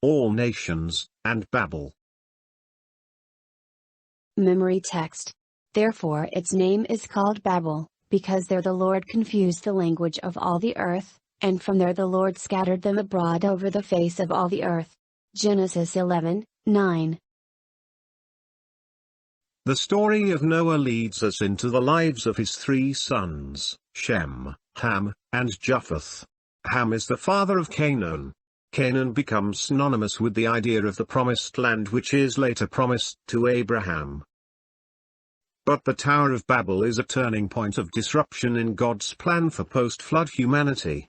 all nations, and Babel. Memory text. Therefore its name is called Babel, because there the Lord confused the language of all the earth, and from there the Lord scattered them abroad over the face of all the earth. Genesis 11:9. The story of Noah leads us into the lives of his three sons, Shem, Ham, and Japheth. Ham is the father of Canaan. Canaan becomes synonymous with the idea of the promised land which is later promised to Abraham. But the Tower of Babel is a turning point of disruption in God's plan for post-flood humanity.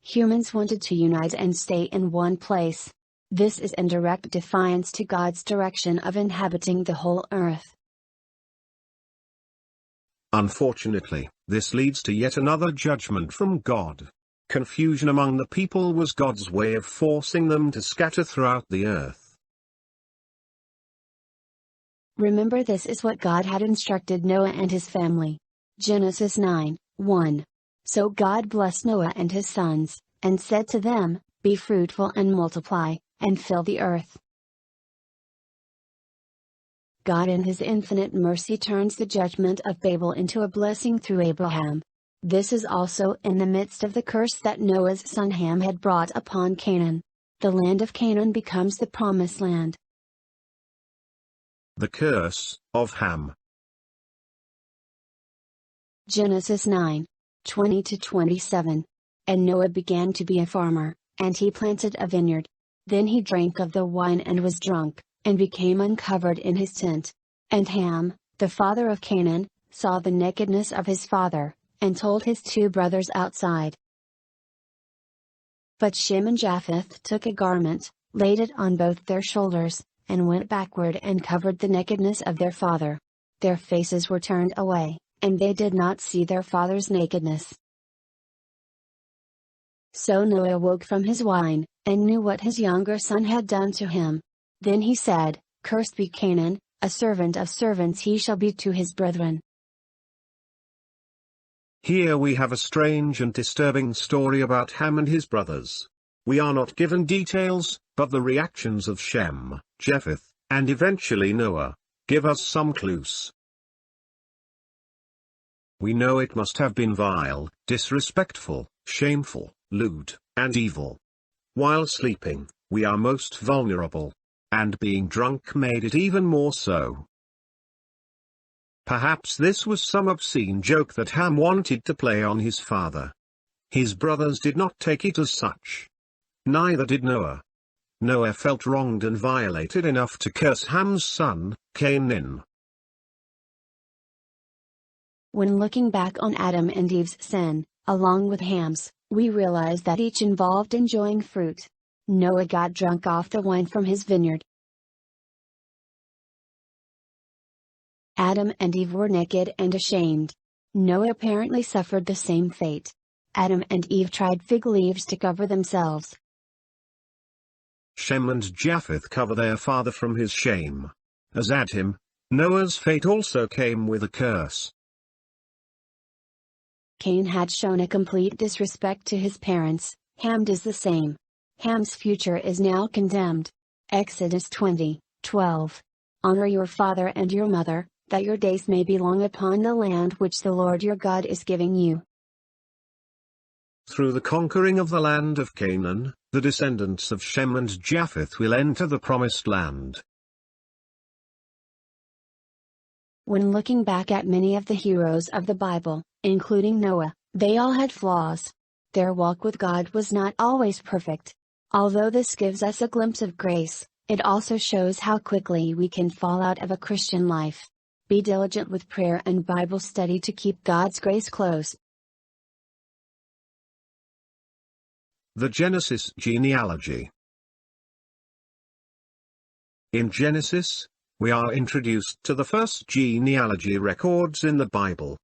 Humans wanted to unite and stay in one place. This is in direct defiance to God's direction of inhabiting the whole earth. Unfortunately, this leads to yet another judgment from God. Confusion among the people was God's way of forcing them to scatter throughout the earth. Remember, this is what God had instructed Noah and his family. Genesis 9:1. So God blessed Noah and his sons, and said to them, Be fruitful and multiply, and fill the earth. God in his infinite mercy turns the judgment of Babel into a blessing through Abraham. This is also in the midst of the curse that Noah's son Ham had brought upon Canaan. The land of Canaan becomes the promised land. The curse of Ham. Genesis 9:20-27. And Noah began to be a farmer, and he planted a vineyard. Then he drank of the wine and was drunk, and became uncovered in his tent. And Ham, the father of Canaan, saw the nakedness of his father, and told his two brothers outside. But Shem and Japheth took a garment, laid it on both their shoulders, and went backward and covered the nakedness of their father. Their faces were turned away, and they did not see their father's nakedness. So Noah woke from his wine, and knew what his younger son had done to him. Then he said, Cursed be Canaan, a servant of servants he shall be to his brethren. Here we have a strange and disturbing story about Ham and his brothers. We are not given details, but the reactions of Shem, Japheth, and eventually Noah, give us some clues. We know it must have been vile, disrespectful, shameful, lewd, and evil. While sleeping, we are most vulnerable. And being drunk made it even more so. Perhaps this was some obscene joke that Ham wanted to play on his father. His brothers did not take it as such. Neither did Noah. Noah felt wronged and violated enough to curse Ham's son, Canaan. When looking back on Adam and Eve's sin, along with Ham's, we realize that each involved enjoying fruit. Noah got drunk off the wine from his vineyard. Adam and Eve were naked and ashamed. Noah apparently suffered the same fate. Adam and Eve tried fig leaves to cover themselves. Shem and Japheth cover their father from his shame. As Adam, Noah's fate also came with a curse. Cain had shown a complete disrespect to his parents. Ham does the same. Ham's future is now condemned. Exodus 20:12. Honor your father and your mother, that your days may be long upon the land which the Lord your God is giving you. Through the conquering of the land of Canaan, the descendants of Shem and Japheth will enter the promised land. When looking back at many of the heroes of the Bible, including Noah, they all had flaws. Their walk with God was not always perfect. Although this gives us a glimpse of grace, it also shows how quickly we can fall out of a Christian life. Be diligent with prayer and Bible study to keep God's grace close. The Genesis genealogy. In Genesis, we are introduced to the first genealogy records in the Bible.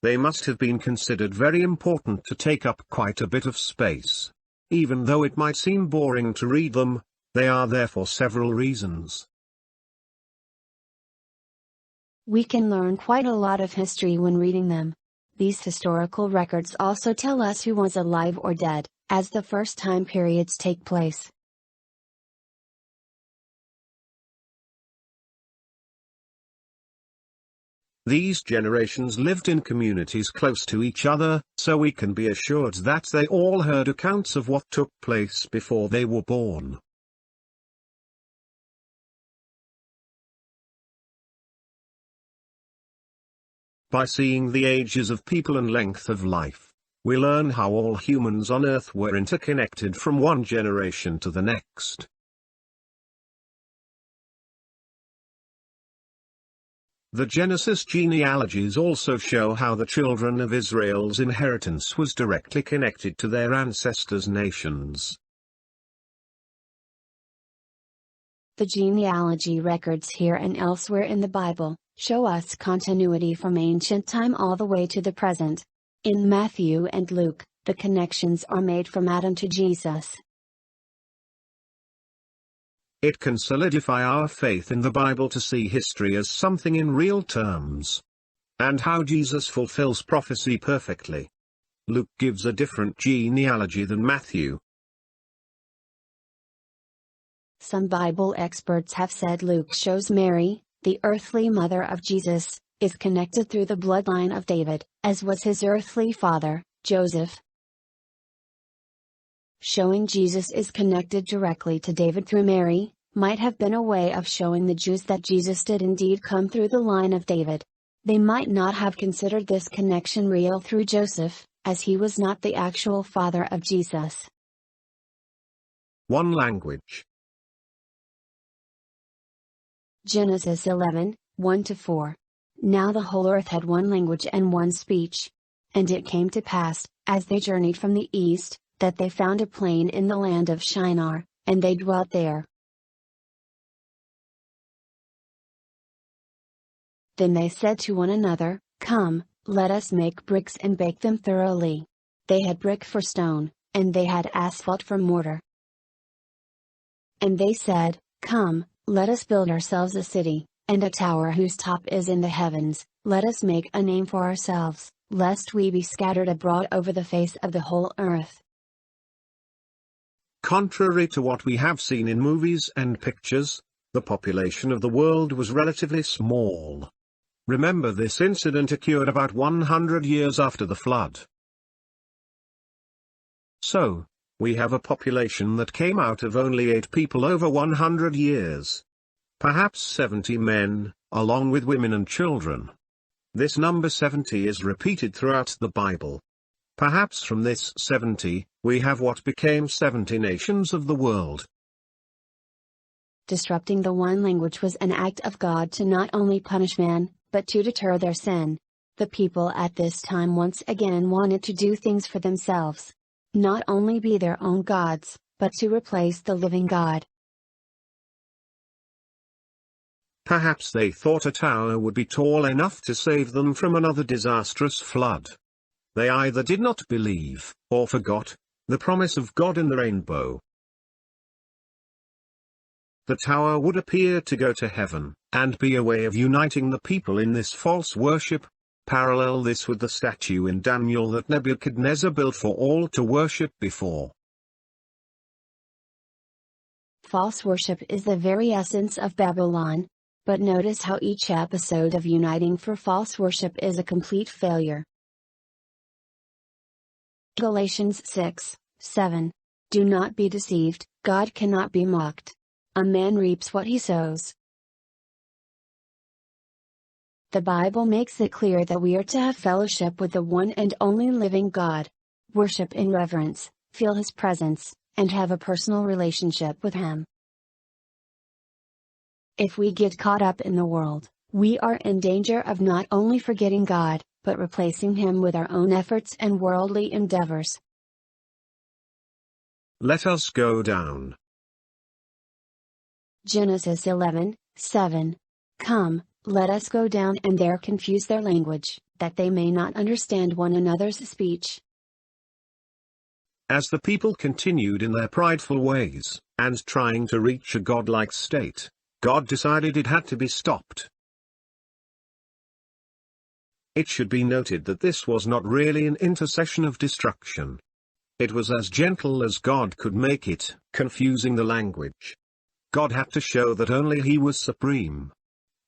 They must have been considered very important to take up quite a bit of space. Even though it might seem boring to read them, they are there for several reasons. We can learn quite a lot of history when reading them. These historical records also tell us who was alive or dead, as the first time periods take place. These generations lived in communities close to each other, so we can be assured that they all heard accounts of what took place before they were born. By seeing the ages of people and length of life, we learn how all humans on earth were interconnected from one generation to the next. The Genesis genealogies also show how the children of Israel's inheritance was directly connected to their ancestors' nations. The genealogy records here and elsewhere in the Bible show us continuity from ancient time all the way to the present. In Matthew and Luke, the connections are made from Adam to Jesus. It can solidify our faith in the Bible to see history as something in real terms, and how Jesus fulfills prophecy perfectly. Luke gives a different genealogy than Matthew. Some Bible experts have said Luke shows Mary, the earthly mother of Jesus, is connected through the bloodline of David, as was his earthly father, Joseph. Showing Jesus is connected directly to David through Mary, might have been a way of showing the Jews that Jesus did indeed come through the line of David. They might not have considered this connection real through Joseph, as he was not the actual father of Jesus. One language. Genesis 11, 1-4. Now the whole earth had one language and one speech. And it came to pass, as they journeyed from the east, that they found a plain in the land of Shinar, and they dwelt there. Then they said to one another, Come, let us make bricks and bake them thoroughly. They had brick for stone, and they had asphalt for mortar. And they said, Come, let us build ourselves a city, and a tower whose top is in the heavens. Let us make a name for ourselves, lest we be scattered abroad over the face of the whole earth. Contrary to what we have seen in movies and pictures, the population of the world was relatively small. Remember, this incident occurred about 100 years after the flood. So, we have a population that came out of only 8 people over 100 years. Perhaps 70 men, along with women and children. This number 70 is repeated throughout the Bible. Perhaps from this 70, we have what became 70 nations of the world. Disrupting the one language was an act of God to not only punish man, but to deter their sin. The people at this time once again wanted to do things for themselves. Not only be their own gods, but to replace the living God. Perhaps they thought a tower would be tall enough to save them from another disastrous flood. They either did not believe, or forgot, the promise of God in the rainbow. The tower would appear to go to heaven, and be a way of uniting the people in this false worship. Parallel this with the statue in Daniel that Nebuchadnezzar built for all to worship before. False worship is the very essence of Babylon. But notice how each episode of uniting for false worship is a complete failure. Galatians 6:7. Do not be deceived, God cannot be mocked. A man reaps what he sows. The Bible makes it clear that we are to have fellowship with the one and only living God. Worship in reverence, feel His presence, and have a personal relationship with Him. If we get caught up in the world, we are in danger of not only forgetting God, but replacing Him with our own efforts and worldly endeavors. Let us go down. Genesis 11:7. Come, let us go down and there confuse their language, that they may not understand one another's speech. As the people continued in their prideful ways, and trying to reach a godlike state, God decided it had to be stopped. It should be noted that this was not really an intercession of destruction. It was as gentle as God could make it, confusing the language. God had to show that only He was supreme.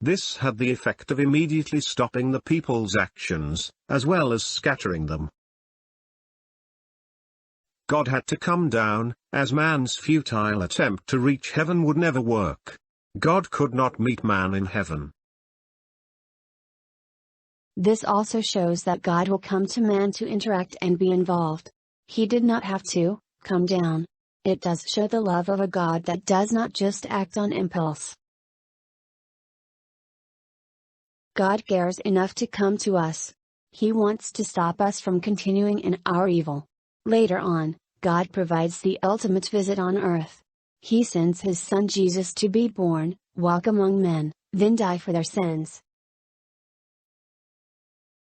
This had the effect of immediately stopping the people's actions, as well as scattering them. God had to come down, as man's futile attempt to reach heaven would never work. God could not meet man in heaven. This also shows that God will come to man to interact and be involved. He did not have to come down. It does show the love of a God that does not just act on impulse. God cares enough to come to us. He wants to stop us from continuing in our evil. Later on, God provides the ultimate visit on earth. He sends His Son Jesus to be born, walk among men, then die for their sins.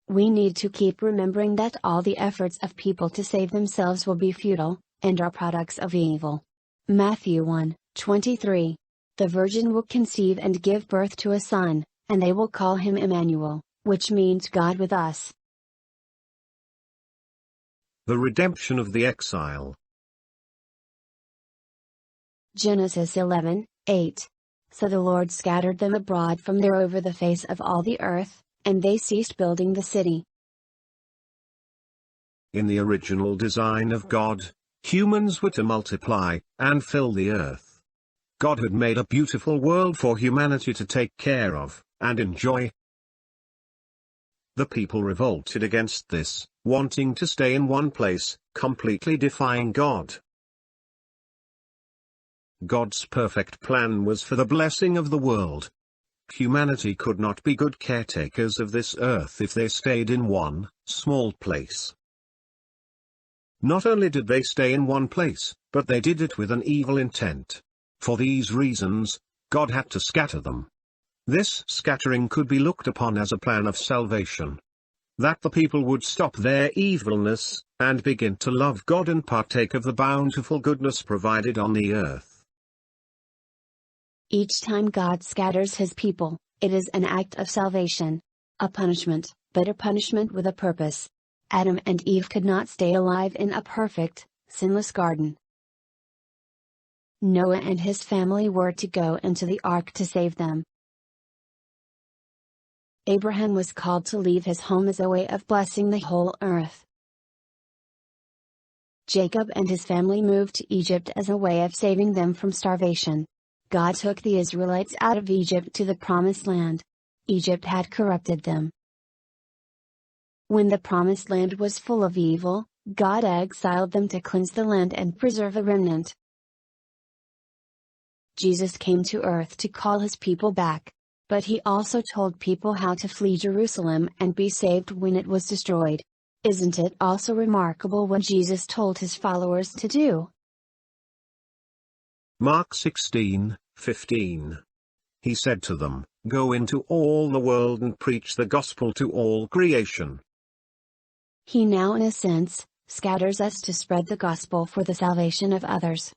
We need to keep remembering that all the efforts of people to save themselves will be futile, and are products of evil. Matthew 1:23. The virgin will conceive and give birth to a son, and they will call him Emmanuel, which means God with us. The redemption of the exile. Genesis 11:8. So the Lord scattered them abroad from there over the face of all the earth, and they ceased building the city. In the original design of God, humans were to multiply, and fill the earth. God had made a beautiful world for humanity to take care of, and enjoy. The people revolted against this, wanting to stay in one place, completely defying God. God's perfect plan was for the blessing of the world. Humanity could not be good caretakers of this earth if they stayed in one small place. Not only did they stay in one place, but they did it with an evil intent. For these reasons, God had to scatter them. This scattering could be looked upon as a plan of salvation. That the people would stop their evilness, and begin to love God and partake of the bountiful goodness provided on the earth. Each time God scatters His people, it is an act of salvation. A punishment, but a punishment with a purpose. Adam and Eve could not stay alive in a perfect, sinless garden. Noah and his family were to go into the ark to save them. Abraham was called to leave his home as a way of blessing the whole earth. Jacob and his family moved to Egypt as a way of saving them from starvation. God took the Israelites out of Egypt to the Promised Land. Egypt had corrupted them. When the Promised Land was full of evil, God exiled them to cleanse the land and preserve a remnant. Jesus came to earth to call His people back. But He also told people how to flee Jerusalem and be saved when it was destroyed. Isn't it also remarkable what Jesus told His followers to do? Mark 16:15. He said to them, "Go into all the world and preach the gospel to all creation." He now in a sense, scatters us to spread the gospel for the salvation of others.